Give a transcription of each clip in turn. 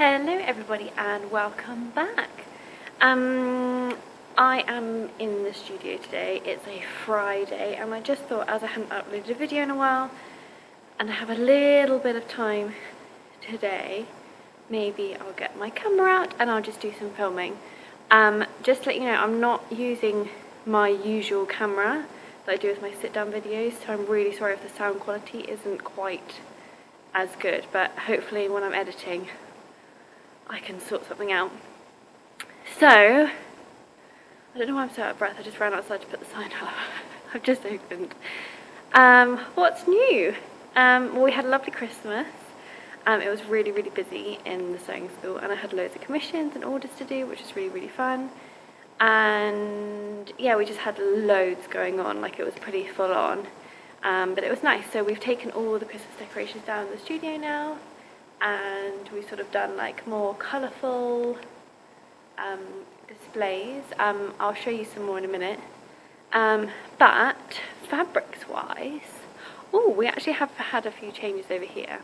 Hello everybody and welcome back. I am in the studio today. It's a Friday and I just thought, as I hadn't uploaded a video in a while and I have a little bit of time today, maybe I'll get my camera out and I'll just do some filming. Just to let you know, I'm not using my usual camera that I do with my sit down videos, so I'm really sorry if the sound quality isn't quite as good, but hopefully when I'm editing I can sort something out. So, I don't know why I'm so out of breath, I just ran outside to put the sign up. I've just opened. What's new? Well, we had a lovely Christmas. It was really busy in the sewing school and I had loads of commissions and orders to do, which was really fun. And yeah, we just had loads going on, like it was pretty full on. But it was nice. So we've taken all the Christmas decorations down in the studio now, and we've sort of done like more colourful displays. I'll show you some more in a minute. But fabrics wise, we actually have had a few changes over here.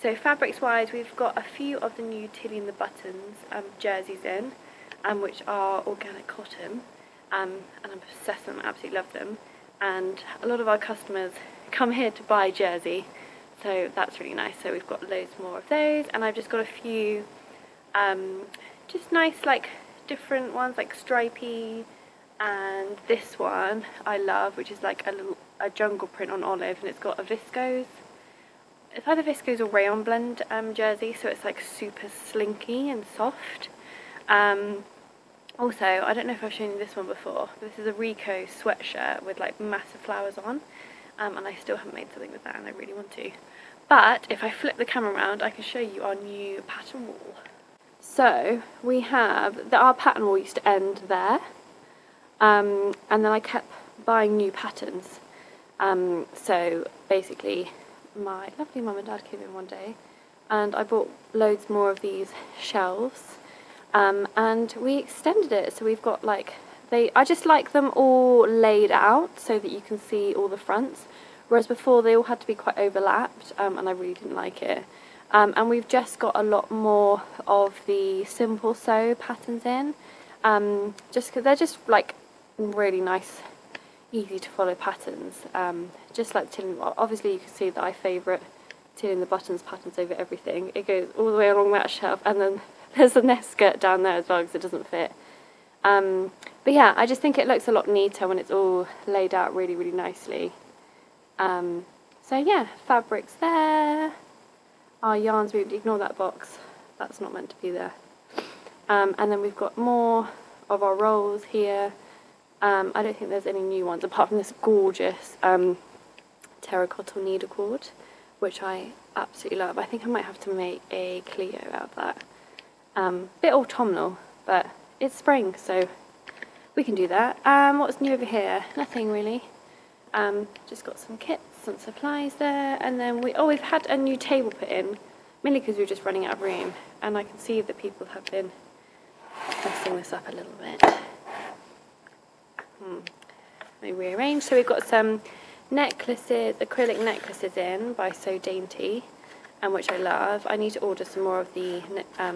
So fabrics wise, we've got a few of the new Tilly and the Buttons jerseys in, which are organic cotton, and I'm obsessed with them, I absolutely love them. And a lot of our customers come here to buy jersey, so that's really nice. So we've got loads more of those, and I've just got a few just nice like different ones, like stripy, and this one I love, which is like a jungle print on olive, and it's got a viscose, it's either viscose or rayon blend jersey, so it's like super slinky and soft. Also, I don't know if I've shown you this one before, but this is a Rico sweatshirt with like massive flowers on, and I still haven't made something with that and I really want to. But if I flip the camera around, I can show you our new pattern wall. So we have, our pattern wall used to end there, and then I kept buying new patterns. So basically my lovely mum and dad came in one day and I bought loads more of these shelves. And we extended it, so we've got like, I just like them all laid out so that you can see all the fronts, whereas before they all had to be quite overlapped, and I really didn't like it. And we've just got a lot more of the simple sew patterns in, just because they're just like really nice, easy to follow patterns, just like Tilly. Obviously you can see that I favourite Tilly and the Buttons patterns over everything. It goes all the way along that shelf, and then there's a nest skirt down there as well because it doesn't fit. But yeah, I just think it looks a lot neater when it's all laid out really nicely. So yeah, fabrics there. Our yarns, we ignore that box. That's not meant to be there. And then we've got more of our rolls here. I don't think there's any new ones apart from this gorgeous terracotta needle cord, which I absolutely love. I think I might have to make a Clio out of that. Bit autumnal, but it's spring, so we can do that. What's new over here? Nothing really. Just got some kits and supplies there, and then we've had a new table put in, mainly because we were just running out of room, and I can see that people have been messing this up a little bit. Let me rearrange. So we've got some necklaces, acrylic necklaces in by So Dainty, which I love. I need to order some more of the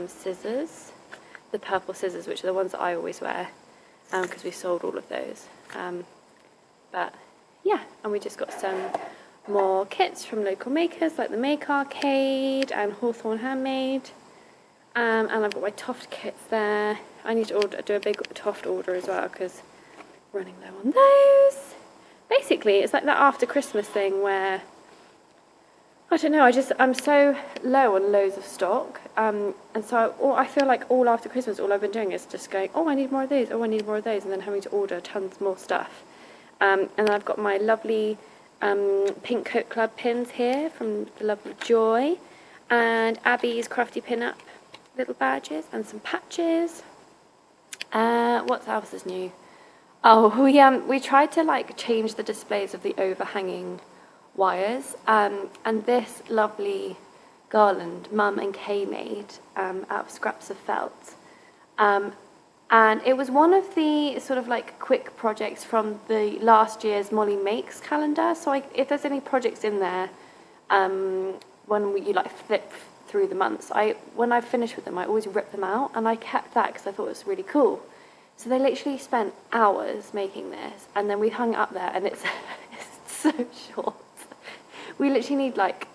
scissors, the purple scissors, which are the ones that I always wear, because we sold all of those. But yeah, and we just got some more kits from local makers like the Make Arcade and Hawthorne Handmade, and I've got my Toft kits there. I need to do a big Toft order as well because running low on those. Basically, it's like that after Christmas thing where I don't know, I'm so low on loads of stock, and so I feel like all after Christmas, all I've been doing is just going, I need more of those, I need more of those, and then having to order tons more stuff. And then I've got my lovely Pink Coat Club pins here from the Love of Joy, and Abby's Crafty Pin-Up little badges, and some patches. What else is new? Oh, we tried to like change the displays of the overhanging wires, and this lovely garland Mum and Kay made out of scraps of felt, and it was one of the sort of like quick projects from the last year's Molly Makes calendar. So if there's any projects in there when you like through the months. When I finished with them, I always rip them out, and I kept that because I thought it was really cool. So they literally spent hours making this, and then we hung it up there, and it's, it's so short. We literally need like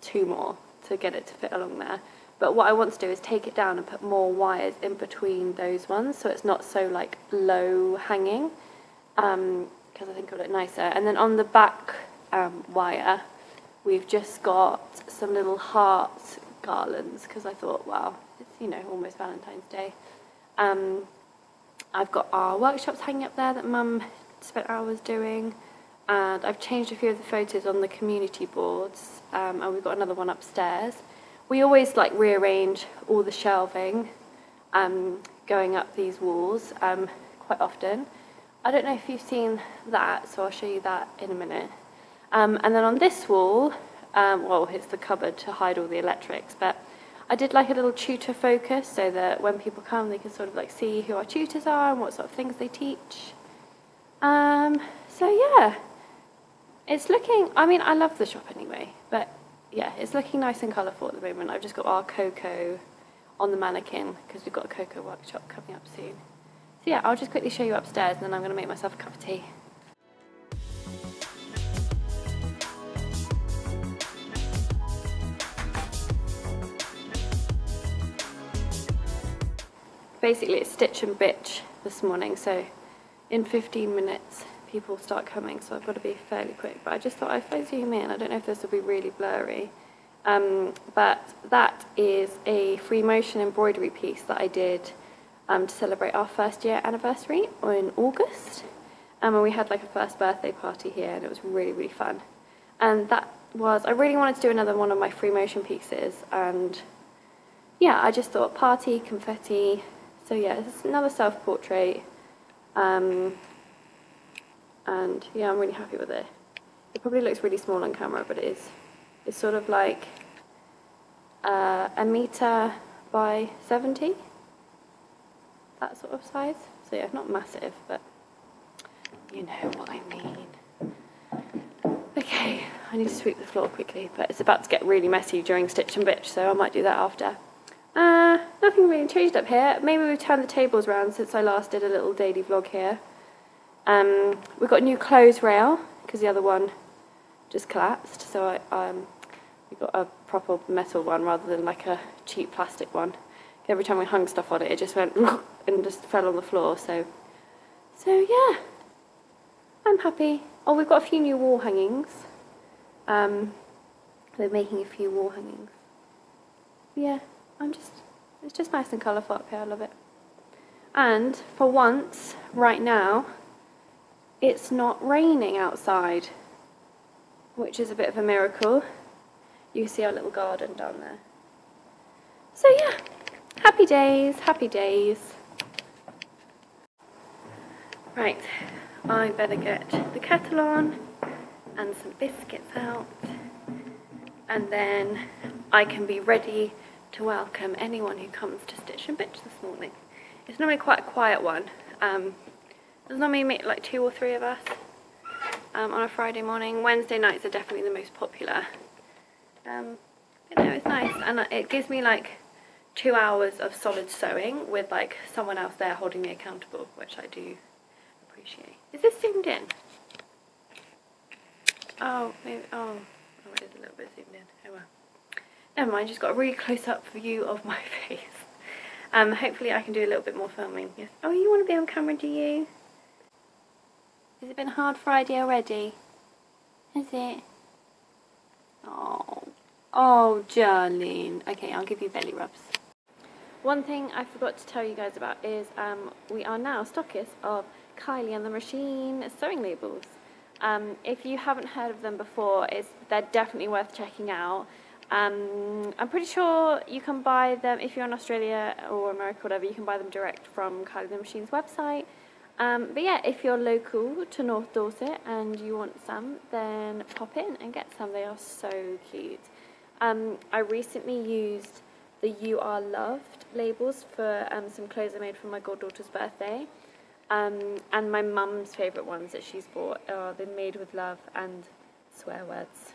2 more to get it to fit along there. But what I want to do is take it down and put more wires in between those ones, so it's not so like low hanging, because I think it'll look nicer. And then on the back wire, we've just got some little heart garlands, because I thought, wow, it's, you know, almost Valentine's Day. I've got our workshops hanging up there that Mum spent hours doing, and I've changed a few of the photos on the community boards, and we've got another one upstairs. We always like rearrange all the shelving going up these walls quite often. I don't know if you've seen that, so I'll show you that in a minute. And then on this wall, well, it's the cupboard to hide all the electrics, but I did like a little tutor focus so that when people come they can sort of like see who our tutors are and what sort of things they teach. So yeah, it's looking, I mean, I love the shop anyway, but yeah, it's looking nice and colourful at the moment. I've just got our cocoa on the mannequin because we've got a cocoa workshop coming up soon. So yeah, I'll just quickly show you upstairs and then I'm going to make myself a cup of tea. Basically it's stitch and bitch this morning, so in 15 minutes people start coming, so I've got to be fairly quick. But I just thought if I zoom in, I don't know if this will be really blurry, but that is a free motion embroidery piece that I did to celebrate our 1st year anniversary in August, and we had like a 1st birthday party here, and it was really, really fun. And that was, I really wanted to do another one of my free motion pieces, and yeah, I just thought party, confetti. So yeah, it's another self-portrait, and yeah, I'm really happy with it. It probably looks really small on camera, but it is. It's sort of like 1 meter by 70, that sort of size. So yeah, not massive, but you know what I mean. Okay, I need to sweep the floor quickly, but it's about to get really messy during Stitch and Bitch, so I might do that after. Nothing really changed up here. Maybe we've turned the tables around since I last did a little daily vlog here. We've got a new clothes rail because the other one just collapsed, so we got a proper metal one rather than like a cheap plastic one. Every time we hung stuff on it, it just went and just fell on the floor. So yeah, I'm happy. Oh, we've got a few new wall hangings. They're making a few wall hangings. Yeah, it's just nice and colourful up here. I love it. And for once, right now, it's not raining outside, which is a bit of a miracle. You can see our little garden down there. So yeah, happy days, happy days. Right, I better get the kettle on and some biscuits out, and then I can be ready to welcome anyone who comes to Stitch and Bitch this morning. It's normally quite a quiet one. There's normally like 2 or 3 of us on a Friday morning. Wednesday nights are definitely the most popular. You know, it's nice, and it gives me like 2 hours of solid sewing with like someone else there holding me accountable, which I do appreciate. Is this zoomed in? Oh, maybe, oh it is a little bit zoomed in. Oh well. Never mind, just got a really close-up view of my face. Hopefully I can do a little bit more filming. Yes. Oh, you want to be on camera, do you? Has it been a hard Friday already? Has it? Oh, darling. Okay, I'll give you belly rubs. One thing I forgot to tell you guys about is we are now stockists of Kylie and the Machine sewing labels. If you haven't heard of them before, they're definitely worth checking out. I'm pretty sure you can buy them, if you're in Australia or America, whatever, you can buy them direct from Kylie and the Machine's website. But yeah, if you're local to North Dorset and you want some, then pop in and get some. They are so cute. I recently used the You Are Loved labels for some clothes I made for my goddaughter's birthday. And my mum's favourite ones that she's bought are the Made with Love and swear words.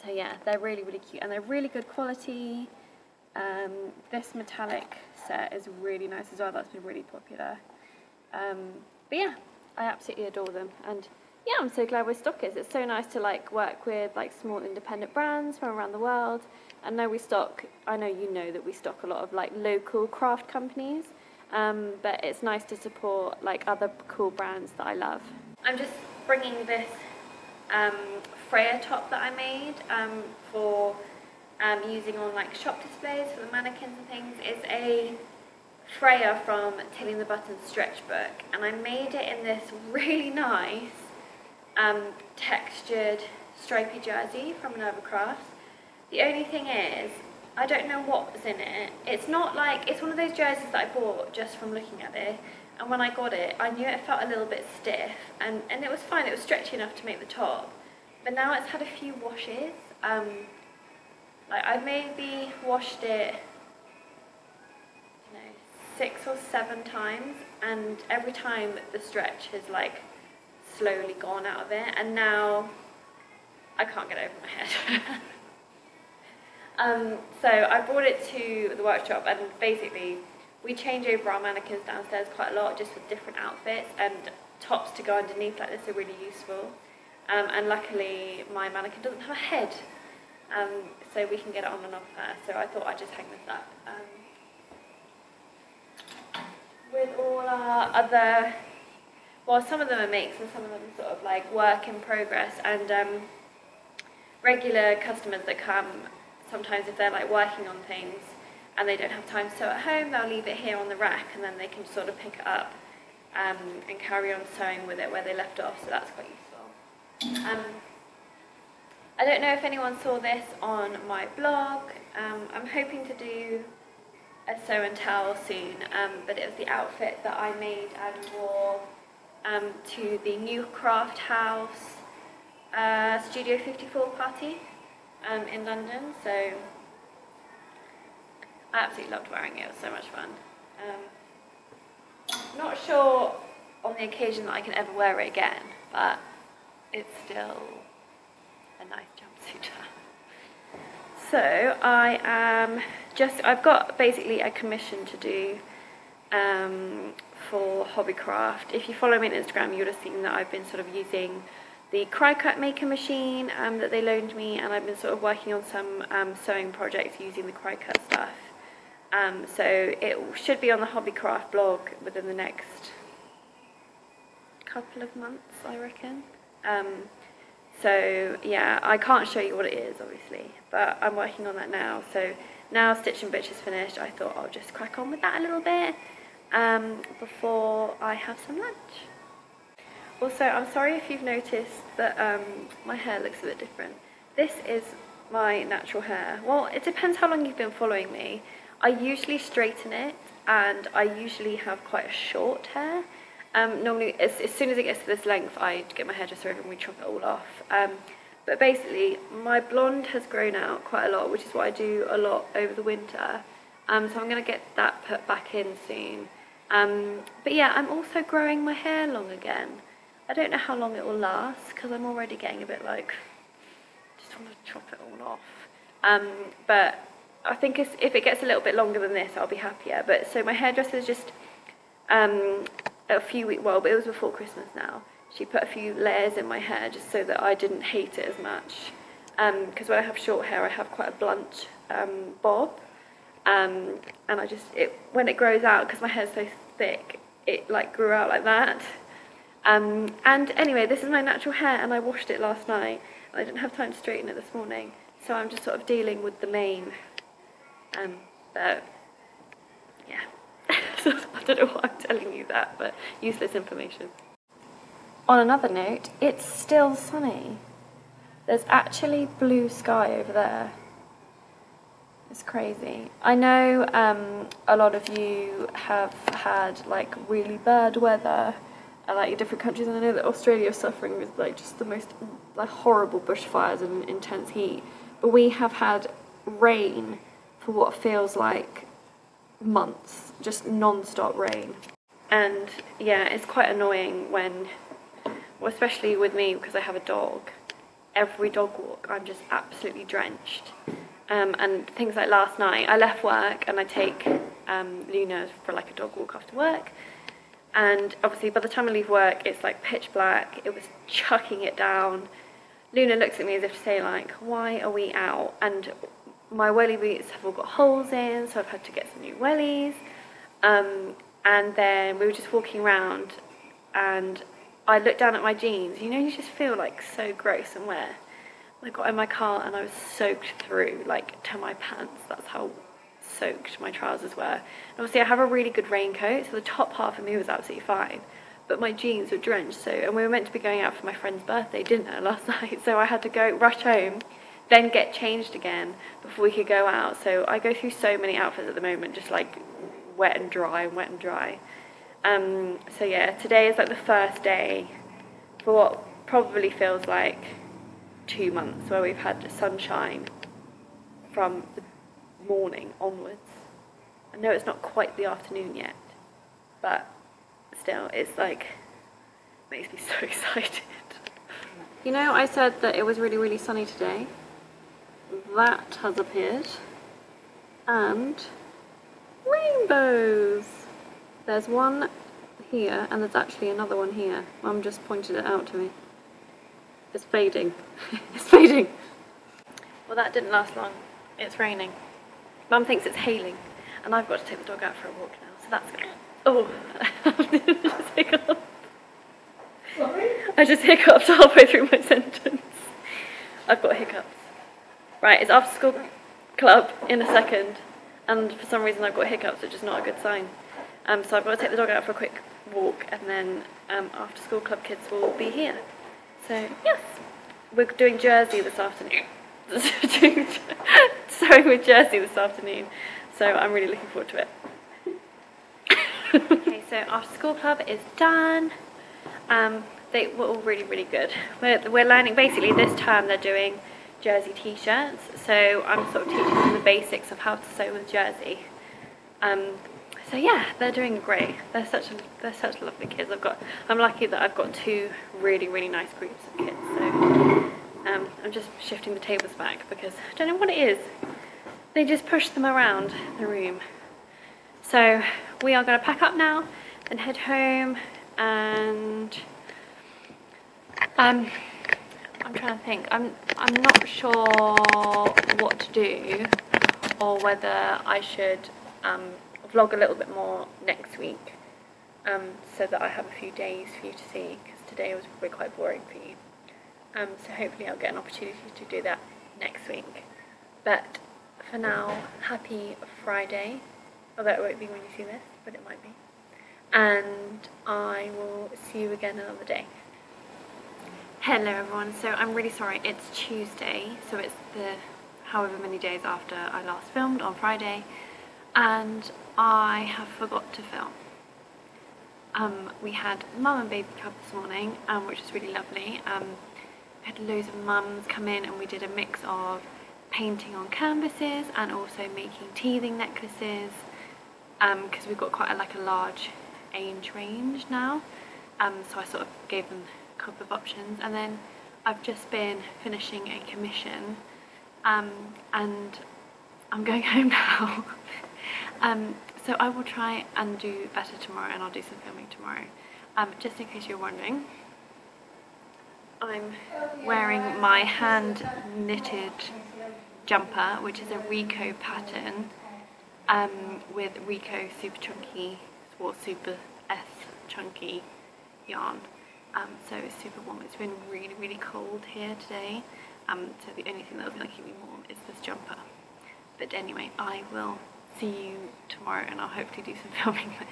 So yeah, they're really, really cute and they're really good quality. This metallic set is really nice as well. That's been really popular. But yeah, I absolutely adore them, and yeah, I'm so glad we're stockers. It's so nice to like work with like small independent brands from around the world. And now we stock, I know you know that we stock a lot of like local craft companies, but it's nice to support like other cool brands that I love. I'm just bringing this Freya top that I made for using on like shop displays for the mannequins and things. It's a Freya from Tilly and the Buttons stretch book, and I made it in this really nice textured stripy jersey from Nervacraft. The only thing is, I don't know what's in it. It's not like, it's one of those jerseys that I bought just from looking at it, and when I got it, I knew it felt a little bit stiff, and it was fine, it was stretchy enough to make the top, but now it's had a few washes. Like I maybe washed it, you know, 6 or 7 times, and every time the stretch has like slowly gone out of it, and now I can't get over my head. So I brought it to the workshop, and basically we change over our mannequins downstairs quite a lot, just with different outfits, and tops to go underneath like this are really useful. And luckily my mannequin doesn't have a head, so we can get it on and off her, so I thought I'd just hang this up. With all our other, well, some of them are makes and some of them are sort of like work in progress, and regular customers that come, sometimes if they're like working on things and they don't have time to sew at home, they'll leave it here on the rack and then they can sort of pick it up and carry on sewing with it where they left off, so that's quite useful. I don't know if anyone saw this on my blog. I'm hoping to do a sew and tell soon, but it was the outfit that I made and wore to the New Craft House Studio 54 party in London, so I absolutely loved wearing it. It was so much fun. Not sure on the occasion that I can ever wear it again, but it's still a nice jumpsuit. So I've got basically a commission to do for Hobbycraft. If you follow me on Instagram, you would have seen that I've been sort of using the Cry Cut Maker machine that they loaned me, and I've been sort of working on some sewing projects using the Cry Cut stuff. So it should be on the Hobbycraft blog within the next couple of months, I reckon. So yeah, I can't show you what it is obviously, but I'm working on that now. So now Stitch and Bitch is finished, I thought I'll just crack on with that a little bit before I have some lunch. Also, I'm sorry if you've noticed that my hair looks a bit different. This is my natural hair. Well, it depends how long you've been following me. I usually straighten it, and I usually have quite a short hair. Normally, as soon as it gets to this length, I get my hairdresser over and we chop it all off. But basically, my blonde has grown out quite a lot, which is what I do a lot over the winter. So I'm going to get that put back in soon. But yeah, I'm also growing my hair long again. I don't know how long it will last, because I'm already getting a bit like, just want to chop it all off. But I think if it gets a little bit longer than this, I'll be happier. But so my hairdresser's just a few weeks, well, but it was before Christmas now. She put a few layers in my hair just so that I didn't hate it as much. Because when I have short hair, I have quite a blunt bob. And I just, when it grows out, because my hair's so thick, it like grew out like that. And anyway, this is my natural hair, and I washed it last night. And I didn't have time to straighten it this morning, so I'm just sort of dealing with the mane. But yeah, I don't know why I'm telling you that, but useless information. On another note, it's still sunny. There's actually blue sky over there. It's crazy. I know a lot of you have had like really bad weather like in different countries, and I know that Australia is suffering with like just the most like horrible bushfires and intense heat, but we have had rain for what feels like months, just non-stop rain. And yeah, it's quite annoying when, well, especially with me because I have a dog, every dog walk I'm just absolutely drenched. And things like last night, I left work and I take Luna for like a dog walk after work. And obviously by the time I leave work, it's like pitch black. It was chucking it down. Luna looks at me as if to say like, why are we out? And my welly boots have all got holes in, so I've had to get some new wellies. And then we were just walking around and I looked down at my jeans. You know, you just feel like so gross and wet. I got in my car and I was soaked through, like, to my pants. That's how soaked my trousers were. And obviously I have a really good raincoat, so the top half of me was absolutely fine. But my jeans were drenched, and we were meant to be going out for my friend's birthday dinner last night, so I had to go rush home, then get changed again before we could go out. So I go through so many outfits at the moment, just like wet and dry and wet and dry. So yeah, today is like the first day for what probably feels like 2 months where we've had sunshine from the morning onwards. I know it's not quite the afternoon yet, but still, it's like, makes me so excited. You know, I said that it was really, really sunny today. That has appeared. And rainbows! There's one here, and there's actually another one here. Mum just pointed it out to me. It's fading. It's fading. Well, that didn't last long. It's raining. Mum thinks it's hailing, and I've got to take the dog out for a walk now, so that's good. Oh, I just hiccuped. Sorry? I just hiccuped halfway through my sentence. I've got hiccups. Right, it's after school club in a second, and for some reason I've got hiccups, which is not a good sign. So I've got to take the dog out for a quick walk, and then after school club kids will be here. So yes, we're doing Jersey this afternoon. Sewing with Jersey this afternoon, so I'm really looking forward to it. Okay, so after school club is done. They were all really, really good. We're learning, basically this term they're doing Jersey t-shirts, so I'm sort of teaching them the basics of how to sew with Jersey. So yeah, they're doing great. They're such lovely kids. I'm lucky that I've got 2 really, really nice groups of kids. So I'm just shifting the tables back because I don't know what it is. They just push them around the room. So we are going to pack up now and head home, and I'm trying to think. I'm not sure what to do, or whether I should vlog a little bit more next week, so that I have a few days for you to see, because today was probably quite boring for you. So hopefully I'll get an opportunity to do that next week. But for now, happy Friday, although it won't be when you see this, but it might be. And I will see you again another day. Hello everyone, so I'm really sorry, it's Tuesday, so it's the however many days after I last filmed on Friday, and I have forgot to film. We had mum and baby club this morning, which was really lovely. We had loads of mums come in, and we did a mix of painting on canvases and also making teething necklaces, because we've got quite a large age range now, so I sort of gave them a couple of options. And then I've just been finishing a commission, and I'm going home now. So I will try and do better tomorrow, and I'll do some filming tomorrow. Just in case you're wondering, I'm wearing my hand knitted jumper, which is a Rico pattern, with Rico super chunky, or super S chunky yarn. So it's super warm. It's been really, really cold here today, so the only thing that was going to keep me warm is this jumper. But anyway, I will see you tomorrow, and I'll hopefully do some filming then.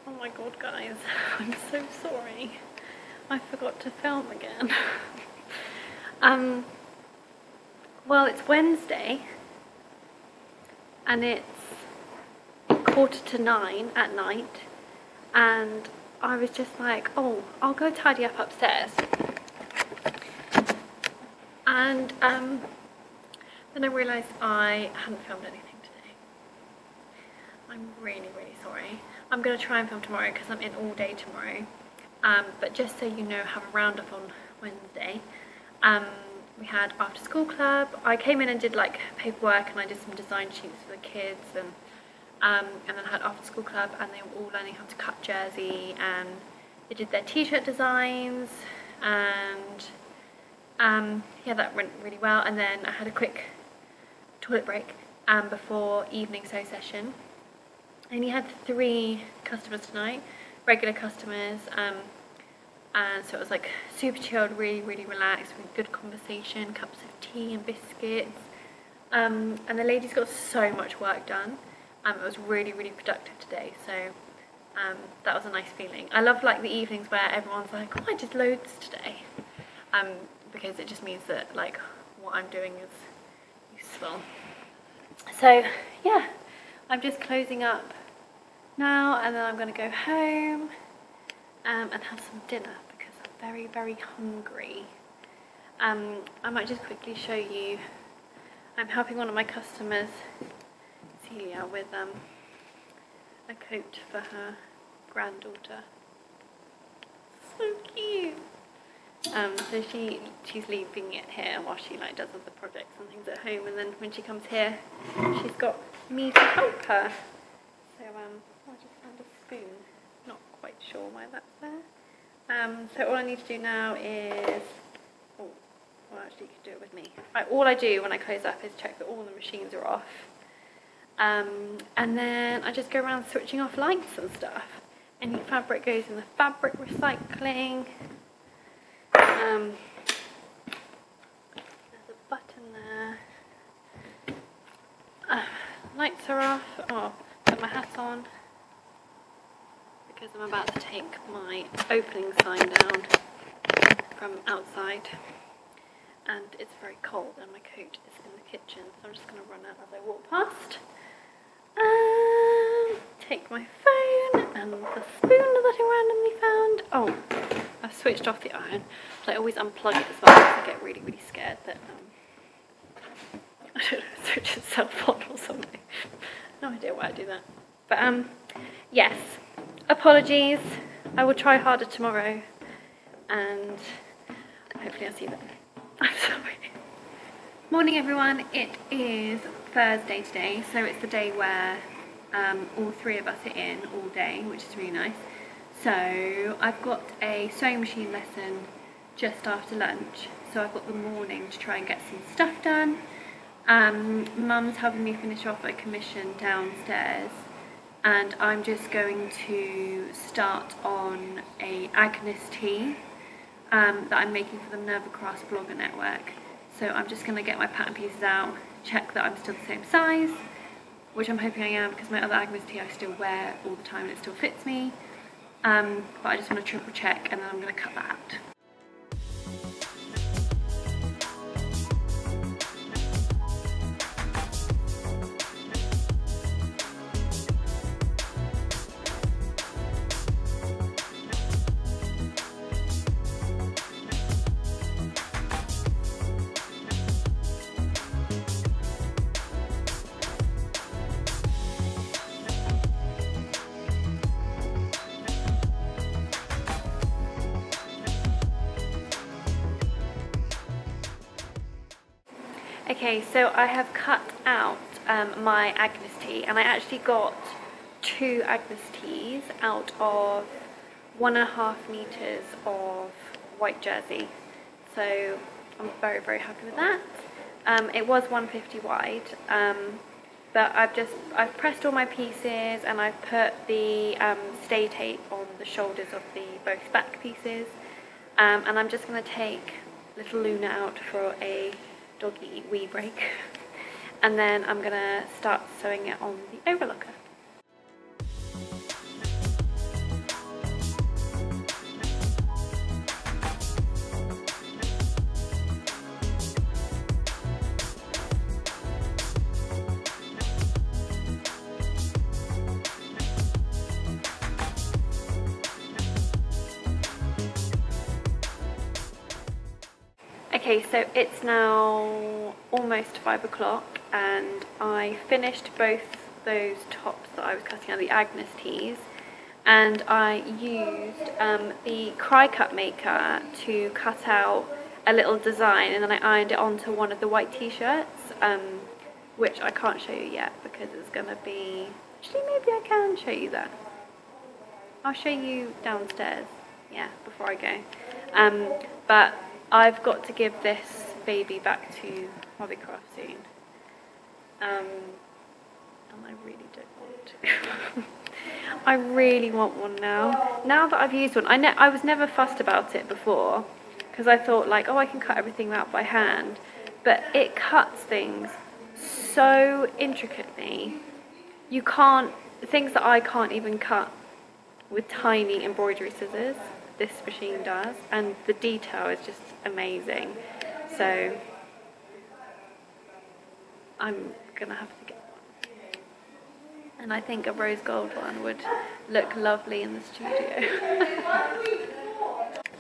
Oh my god guys, I'm so sorry. I forgot to film again. Well, it's Wednesday, and it's 9:15 at night, and I was just like, oh, I'll go tidy up upstairs. And then I realised I hadn't filmed anything today. I'm really, really sorry. I'm going to try and film tomorrow because I'm in all day tomorrow. But just so you know, have a roundup on Wednesday. We had after school club. I came in and did like paperwork, and I did some design sheets for the kids, and then I had after school club, and they were all learning how to cut jersey, and they did their t-shirt designs, and yeah, that went really well. And then I had a quick toilet break before evening sew session. I only had 3 customers tonight, regular customers, and so it was like super chilled, really relaxed, with good conversation, cups of tea and biscuits, and the ladies got so much work done. It was really productive today, so that was a nice feeling. I love like the evenings where everyone's like, oh, I did loads today, because it just means that like what I'm doing is useful. So yeah, I'm just closing up now, and then I'm going to go home and have some dinner because I'm very hungry. I might just quickly show you, I'm helping one of my customers, Celia, with a coat for her granddaughter. So cute. So she's leaving it here while she like does other projects and things at home, and then when she comes here she's got me to help her. So I just found a spoon, not quite sure why that's there. So all I need to do now is, oh, well actually you can do it with me. All I do when I close up is check that all the machines are off, and then I just go around switching off lights and stuff. Any fabric goes in the fabric recycling. There's a button there. Lights are off. Oh, put my hat on because I'm about to take my opening sign down from outside, and it's very cold and my coat is in the kitchen, so I'm just going to run out as I walk past. Take my phone and the spoon that I randomly found. Oh, I've switched off the iron, but I always unplug it as well because I get really scared that I don't know, it switches itself on or something. No idea why I do that. But yes, apologies. I will try harder tomorrow, and hopefully I'll see you then. I'm sorry. Morning everyone, it is Thursday today, so it's the day where all 3 of us are in all day, which is really nice. So I've got a sewing machine lesson just after lunch, so I've got the morning to try and get some stuff done. Mum's helping me finish off a commission downstairs, and I'm just going to start on a Agnes tee that I'm making for the Nerva Cross blogger network. So I'm just going to get my pattern pieces out, check that I'm still the same size, which I'm hoping I am because my other Agnes tee I still wear all the time and it still fits me. But I just want to triple check, and then I'm going to cut that out. Okay, so I have cut out my Agnes tee, and I actually got 2 Agnes tees out of 1.5 meters of white jersey. So I'm very happy with that. It was 150 wide, but I've pressed all my pieces, and I've put the stay tape on the shoulders of both back pieces, and I'm just going to take little Luna out for a doggy wee break, and then I'm going to start sewing it on the overlocker. Okay, so it's now almost 5 o'clock, and I finished both those tops that I was cutting out, the Agnes tees, and I used the cry cut maker to cut out a little design, and then I ironed it onto one of the white t-shirts, which I can't show you yet because it's going to be... Actually, maybe I can show you that. I'll show you downstairs, yeah, before I go. But I've got to give this baby back to Hobbycraft soon. And I really don't want to. I really want one now. Now that I've used one, I was never fussed about it before, because I thought like, oh, I can cut everything out by hand. But it cuts things so intricately. You can't, things that I can't even cut with tiny embroidery scissors, this machine does, and the detail is just amazing. So I'm gonna have to get one, and I think a rose gold one would look lovely in the studio.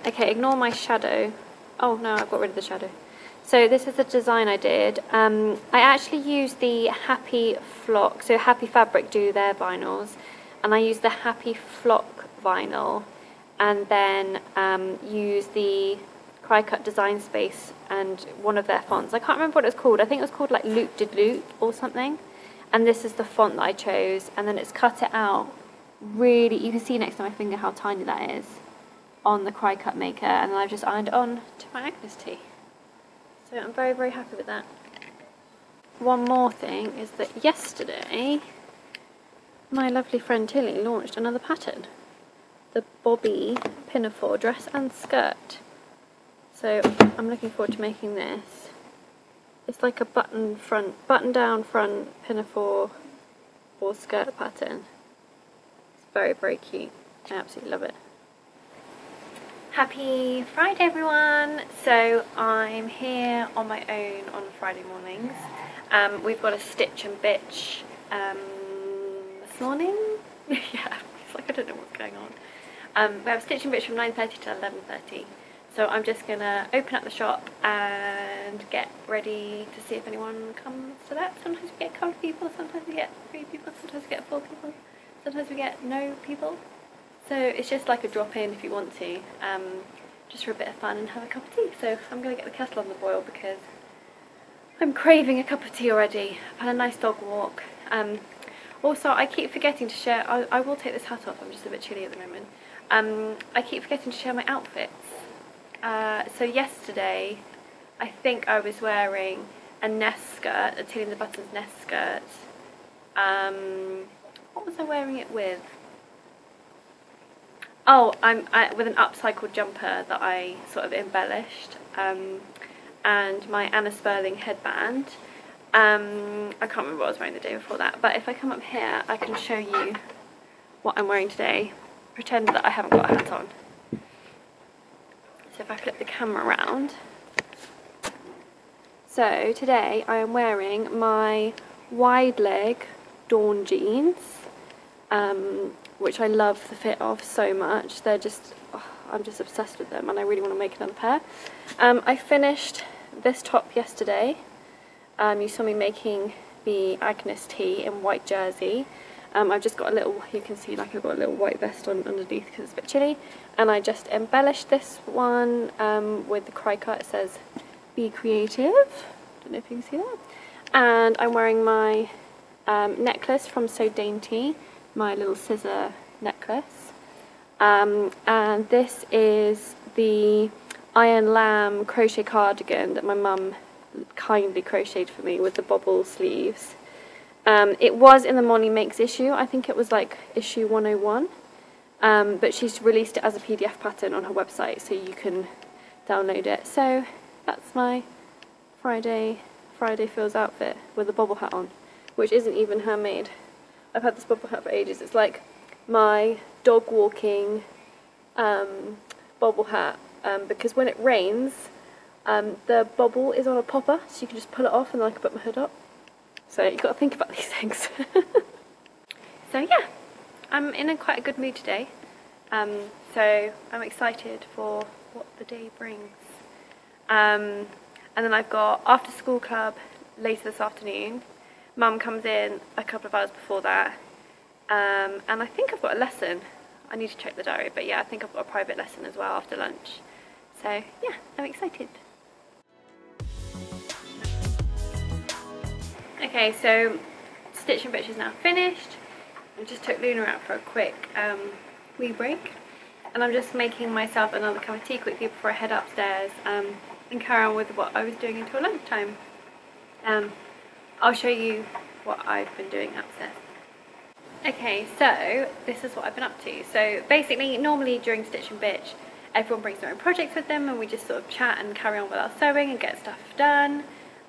Okay, ignore my shadow. Oh no, I've got rid of the shadow. So this is the design I did. I actually used the Happy Flock, so Happy Fabric do their vinyls, and I used the Happy Flock vinyl, and then used the Cry Cut Design Space and one of their fonts. I can't remember what it was called. I think it was called like Loop Did Loop or something. And this is the font that I chose, and then it's cut it out really, you can see next to my finger how tiny that is on the Cry Cut maker, and then I've just ironed it on to my Agnes tee. So I'm very, very happy with that. One more thing is that yesterday my lovely friend Tilly launched another pattern, the Bobby Pinafore dress and skirt. So I'm looking forward to making this. It's like a button down front pinafore or skirt pattern. It's very, very cute. I absolutely love it. Happy Friday, everyone! So I'm here on my own on Friday mornings. We've got a stitch and bitch this morning. Yeah, it's like I don't know what's going on. We have a stitch and bitch from 9:30 to 11:30. So I'm just gonna open up the shop and get ready to see if anyone comes to that. Sometimes we get a couple of people, sometimes we get 3 people, sometimes we get 4 people, sometimes we get no people. So it's just like a drop in if you want to, just for a bit of fun and have a cup of tea. So I'm going to get the kettle on the boil because I'm craving a cup of tea already. I've had a nice dog walk. Also, I keep forgetting to share, I will take this hat off, I'm just a bit chilly at the moment. I keep forgetting to share my outfits. So yesterday, I think I was wearing a nest skirt, a Tilly and the Buttons nest skirt. What was I wearing it with? Oh, with an upcycled jumper that I sort of embellished, and my Anna Sperling headband. I can't remember what I was wearing the day before that, but if I come up here I can show you what I'm wearing today. Pretend that I haven't got a hat on. So if I flip the camera around. So today I am wearing my wide leg Dawn jeans, which I love the fit of so much. They're just, oh, I'm just obsessed with them and I really want to make another pair. I finished this top yesterday. You saw me making the Agnes tee in white jersey. I've just got a little, you can see like I've got a little white vest on underneath because it's a bit chilly. And I just embellished this one with the Cry Cut. It says, be creative. Don't know if you can see that. And I'm wearing my necklace from So Dainty, my little scissor necklace. And this is the Iron Lamb crochet cardigan that my mum kindly crocheted for me with the bobble sleeves. It was in the Molly Makes issue. I think it was like issue 101. But she's released it as a PDF pattern on her website, so you can download it. So that's my Friday Feels outfit with a bobble hat on, which isn't even handmade. I've had this bobble hat for ages. It's like my dog walking bobble hat, because when it rains, the bobble is on a popper, so you can just pull it off and then I can put my hood up. So you've got to think about these things. So yeah, I'm in quite a good mood today. So I'm excited for what the day brings. And then I've got after school club later this afternoon. Mum comes in a couple of hours before that. And I think I've got a lesson I need to check the diary, but yeah, I think I've got a private lesson as well after lunch. So yeah, I'm excited. Okay, so Stitch and Bitch is now finished. I just took Luna out for a quick wee break, and I'm just making myself another cup of tea quickly before I head upstairs and carry on with what I was doing until lunchtime. I'll show you what I've been doing upstairs. Okay, so this is what I've been up to. So basically, normally during Stitch and Bitch, everyone brings their own projects with them and we just sort of chat and carry on with our sewing and get stuff done.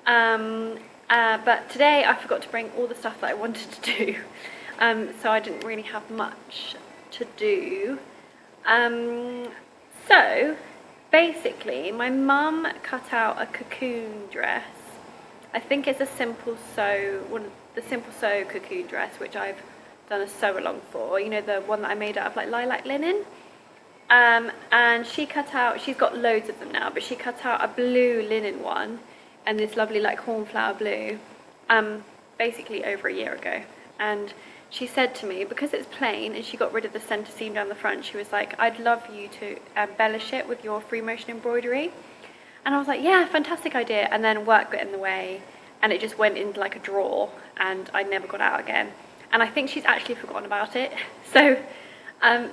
But today I forgot to bring all the stuff that I wanted to do, so I didn't really have much to do. So basically, my mum cut out a cocoon dress. I think it's a Simple Sew, one of the Simple Sew cocoon dress, which I've done a sew along for. You know, the one that I made out of like lilac linen. And she cut out, she's got loads of them now, but she cut out a blue linen one and this lovely like cornflower blue, basically over a year ago. And she said to me, because it's plain and she got rid of the centre seam down the front, she was like, I'd love you to embellish it with your free motion embroidery. And I was like, yeah, fantastic idea. And then work got in the way and it just went into like a drawer and I never got out again. And I think she's actually forgotten about it. So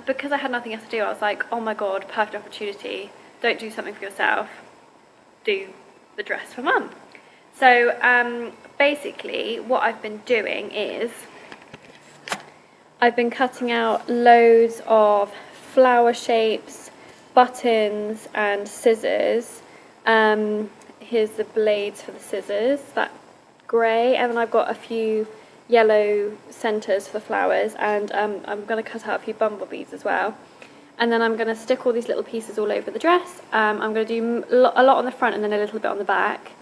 because I had nothing else to do, I was like, oh my god, perfect opportunity. Don't do something for yourself, do the dress for mum. So basically what I've been doing is I've been cutting out loads of flower shapes, buttons and scissors. Here's the blades for the scissors, that grey, and then I've got a few yellow centres for the flowers, and I'm going to cut out a few bumblebees as well. And then I'm going to stick all these little pieces all over the dress. I'm going to do a lot on the front and then a little bit on the back,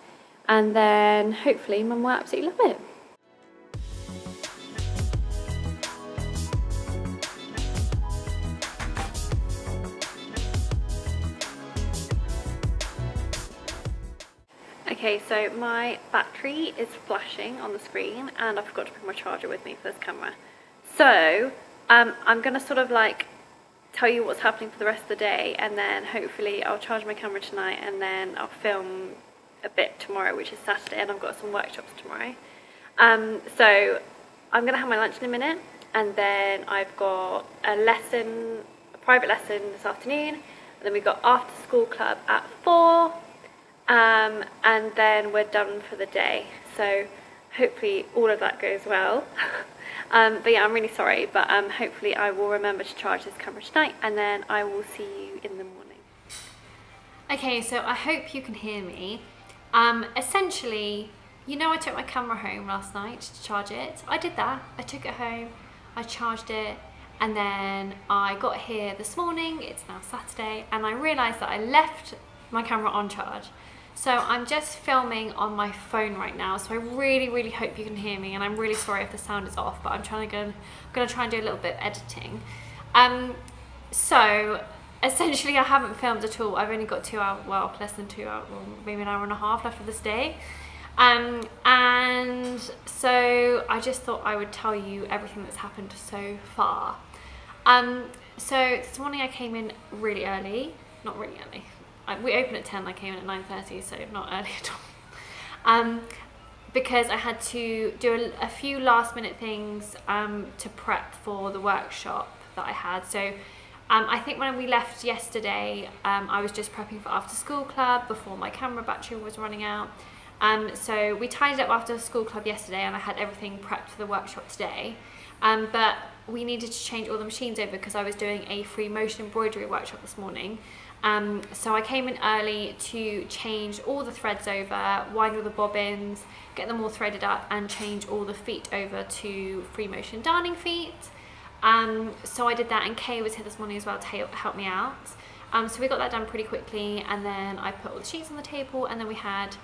and then hopefully mum will absolutely love it. Okay, so my battery is flashing on the screen and I forgot to bring my charger with me for this camera. So I'm going to sort of like tell you what's happening for the rest of the day, and then hopefully I'll charge my camera tonight and then I'll film a bit tomorrow, which is Saturday, and I've got some workshops tomorrow. So I'm going to have my lunch in a minute, and then I've got a lesson, a private lesson this afternoon, and then we've got after school club at 4. And then we're done for the day, so hopefully all of that goes well. But yeah, I'm really sorry, but hopefully I will remember to charge this camera tonight, and then I will see you in the morning. Okay, so I hope you can hear me. Essentially, you know, I took my camera home last night to charge it. I did that. I took it home, I charged it, and then I got here this morning. It's now Saturday, and I realised that I left my camera on charge. So I'm just filming on my phone right now, so I really hope you can hear me, and I'm really sorry if the sound is off, but I'm gonna try and do a little bit of editing. So essentially I haven't filmed at all. I've only got 2 hours, well, less than 2 hours, well, maybe an hour and a half left of this day. And so I just thought I would tell you everything that's happened so far. So this morning I came in really early, not really early. We open at 10, I came in at 9:30, so not early at all. Because I had to do a few last minute things to prep for the workshop that I had. So I think when we left yesterday, I was just prepping for after school club before my camera battery was running out. So we tidied up after school club yesterday, and I had everything prepped for the workshop today. But we needed to change all the machines over because I was doing a free motion embroidery workshop this morning. So I came in early to change all the threads over, wind all the bobbins, get them all threaded up, and change all the feet over to free motion darning feet. So I did that, and Kay was here this morning as well to help me out. So we got that done pretty quickly, and then I put all the sheets on the table, and then we had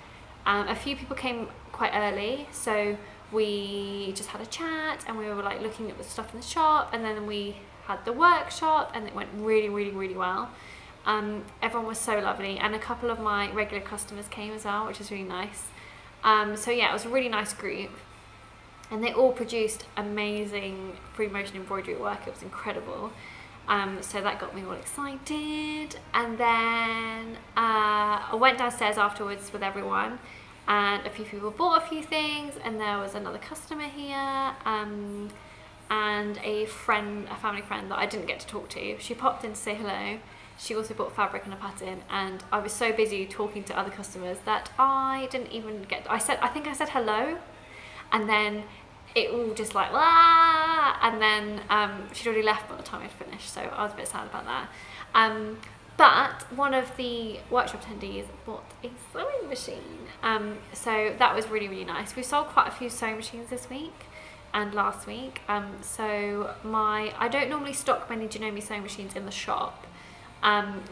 a few people came quite early, so we just had a chat and we were like looking at the stuff in the shop, and then we had the workshop, and it went really well. Everyone was so lovely, and a couple of my regular customers came as well, which was really nice. So yeah, it was a really nice group, and they all produced amazing free motion embroidery work. It was incredible. So that got me all excited. And then I went downstairs afterwards with everyone, and a few people bought a few things, and there was another customer here, and a family friend that I didn't get to talk to. She popped in to say hello. She also bought fabric and a pattern, and I was so busy talking to other customers that I didn't even get, I think I said hello, and then it all just like, ah, and then she'd already left by the time I'd finished, so I was a bit sad about that. But one of the workshop attendees bought a sewing machine, so that was really, really nice. We sold quite a few sewing machines this week and last week, so I don't normally stock many Janome sewing machines in the shop,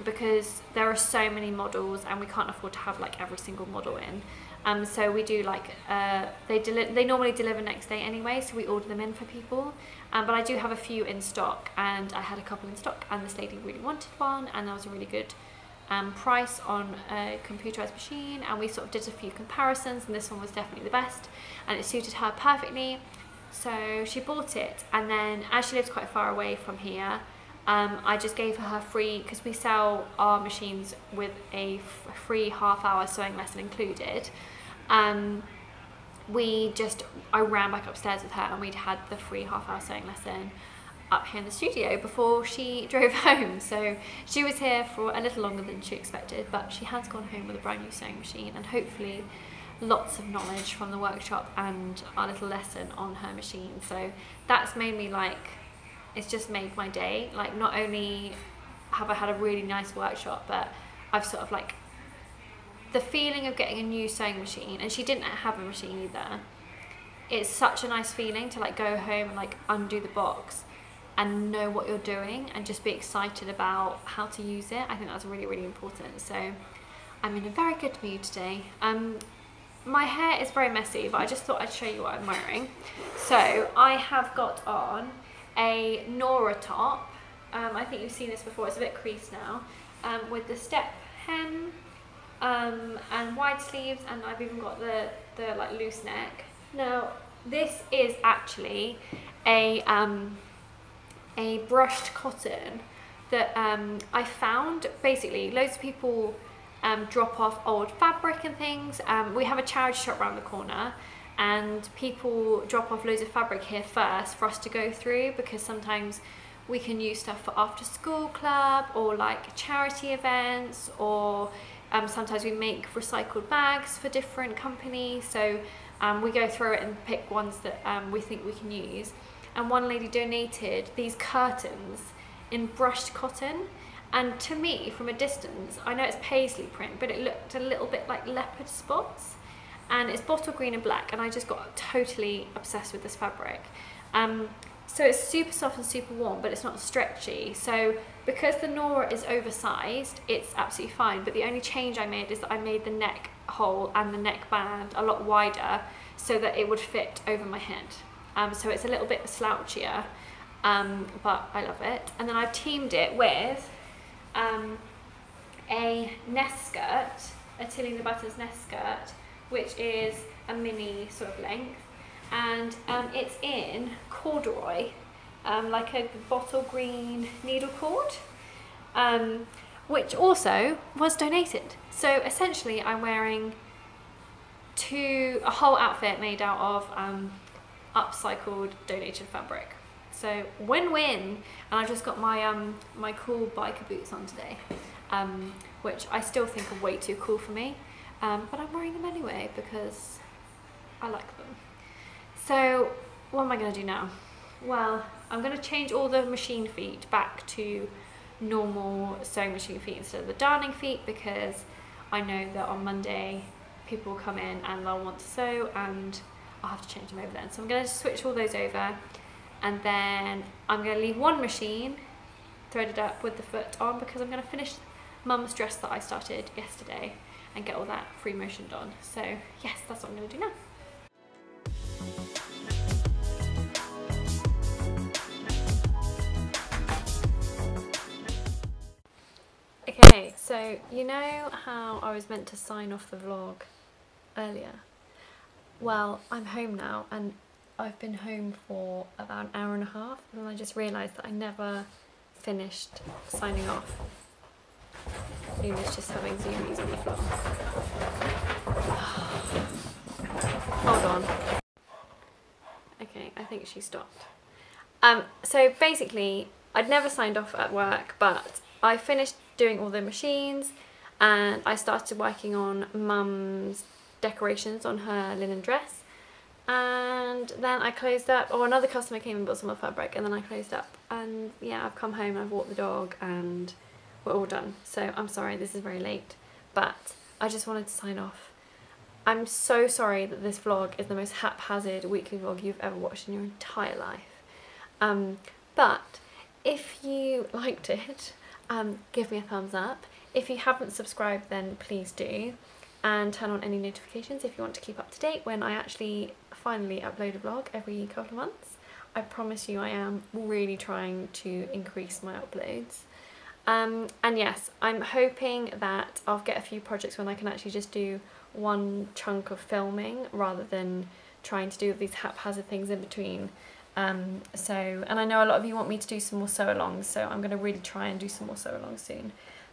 because there are so many models and we can't afford to have like every single model in. So we do like, they normally deliver next day anyway, so we order them in for people. But I do have a few in stock, and I had a couple in stock, and this lady really wanted one, and there was a really good price on a computerized machine, and we sort of did a few comparisons, and this one was definitely the best, and it suited her perfectly. So she bought it, and then as she lives quite far away from here, I just gave her free, because we sell our machines with a free half-hour sewing lesson included. I ran back upstairs with her, and we'd had the free half-hour sewing lesson up here in the studio before she drove home. So she was here for a little longer than she expected, but she has gone home with a brand new sewing machine, and hopefully lots of knowledge from the workshop and our little lesson on her machine. So that's made me like, it's just made my day. Like, not only have I had a really nice workshop, but I've sort of like, the feeling of getting a new sewing machine, and she didn't have a machine either. It's such a nice feeling to like go home and like undo the box and know what you're doing and just be excited about how to use it. I think that's really, really important. So I'm in a very good mood today. My hair is very messy, but I just thought I'd show you what I'm wearing. So I have got on a Nora top. I think you've seen this before. It's a bit creased now, with the step hem, and wide sleeves, and I've even got the like loose neck. Now this is actually a brushed cotton that I found. Basically, loads of people drop off old fabric and things. We have a charity shop around the corner, and people drop off loads of fabric here first for us to go through, because sometimes we can use stuff for after school club or like charity events, or sometimes we make recycled bags for different companies. So we go through it and pick ones that we think we can use. And one lady donated these curtains in brushed cotton, and to me from a distance, I know it's paisley print, but it looked a little bit like leopard spots, and it's bottle green and black, and I just got totally obsessed with this fabric. So it's super soft and super warm, but it's not stretchy. So because the Nora is oversized, it's absolutely fine, but the only change I made is that I made the neck hole and the neck band a lot wider so that it would fit over my head. So it's a little bit slouchier, but I love it. And then I've teamed it with a nest skirt, a Tilly and the Butters nest skirt, which is a mini sort of length, and it's in corduroy, like a bottle green needle cord, which also was donated. So essentially I'm wearing a whole outfit made out of upcycled donated fabric. So win-win. And I've just got my my cool biker boots on today, which I still think are way too cool for me, but I'm wearing them anyway because I like them. So what am I going to do now? Well, I'm going to change all the machine feet back to normal sewing machine feet instead of the darning feet, because I know that on Monday people will come in and they'll want to sew, and I'll have to change them over then. So I'm going to switch all those over, and then I'm going to leave one machine threaded up with the foot on, because I'm going to finish Mum's dress that I started yesterday and get all that free motioned on. So yes, that's what I'm going to do now. Okay, so you know how I was meant to sign off the vlog earlier? Well, I'm home now, and I've been home for about an hour and a half, and I just realised that I never finished signing off. Luna's just having zoomies on the floor. Hold on. Okay, I think she stopped. So basically, I'd never signed off at work, but I finished doing all the machines and I started working on Mum's decorations on her linen dress. And then I closed up, or another customer came and bought some of the fabric, and then I closed up. And yeah, I've come home and I've walked the dog and we're all done. So I'm sorry this is very late, but I just wanted to sign off. I'm so sorry that this vlog is the most haphazard weekly vlog you've ever watched in your entire life. But if you liked it, give me a thumbs up. If you haven't subscribed, then please do. And turn on any notifications if you want to keep up to date when I actually finally upload a vlog every couple of months. I promise you I am really trying to increase my uploads. And yes, I'm hoping that I'll get a few projects when I can actually just do one chunk of filming rather than trying to do these haphazard things in between. And I know a lot of you want me to do some more sew-alongs, so I'm going to really try and do some more sew-alongs soon.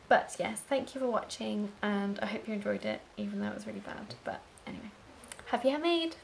But yes, thank you for watching, and I hope you enjoyed it, even though it was really bad. But anyway, happy handmade!